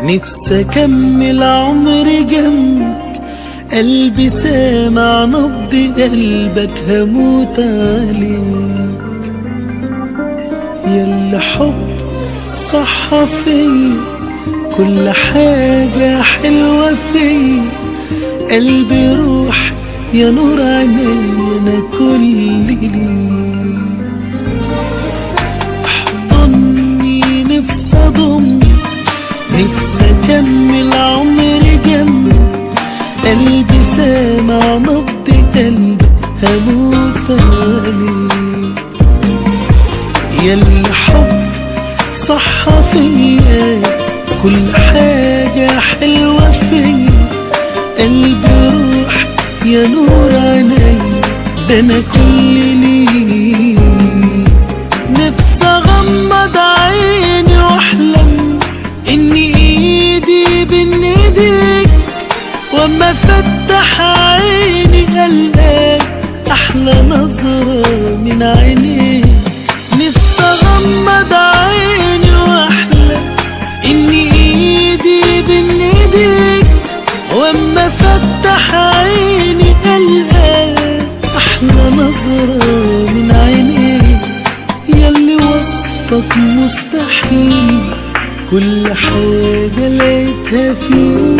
نفسي اكمل عمري جنبك، قلبي سامع نبض قلبك هموت عليك. ياللي حبك صح فيا، كل حاجة حلوة فيا، قلبي روح يا نور عيني انا كل ليك. احضني نفسي اضمك، نفسي اكمل عمري جنبك، قلبي سامع نبض قلبك هموت عليك. ياللي حب صح فيا، كل حاجة حلوة فيا، قلبي روح يا نور عيني ده انا كل ليك. نفسي اغمض عيني واحلم اني ايدي بين ايديك، واما افتح عيني القاك احلى نظرة من عينيك. نفسي اغمض عيني واحلم اني ايدي بين ايديك، واما افتح عيني القاك احلى نظرة من عينيك. ياللي وصفك مستحيل، كل حاجة لقيتها فيك.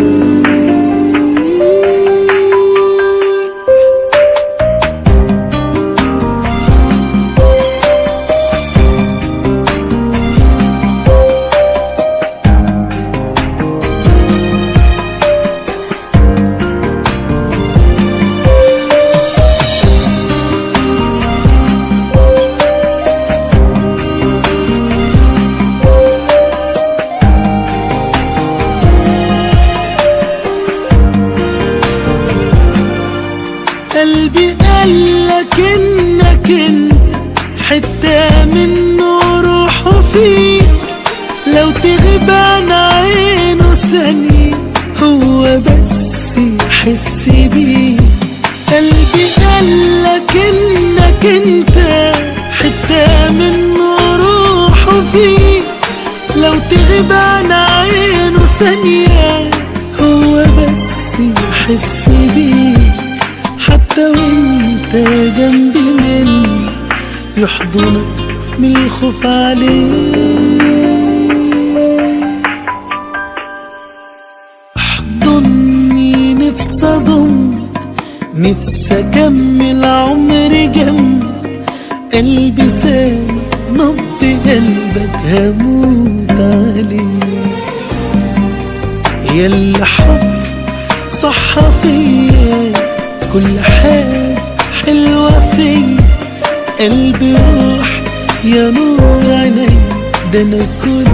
قلبي قالك انك انت حتة منه روحه فيك، لو تغيب عن عينه ثانية هو بس يحس بيك. قلبي قالك انك انت حتة منه روحه فيك، لو تغيب عن عينه ثانية هو بس يحس بيك. حتى وانت جنبي مني يحضنك من الخوف عليك. احضني نفسي اضمك، نفسي اكمل عمري جنبك، قلبي سامع نبض قلبك هموت عليك. ياللي حب صح فيا، كل حاجة حلوة فيا، قلبي روح يا نور عيني ده انا كل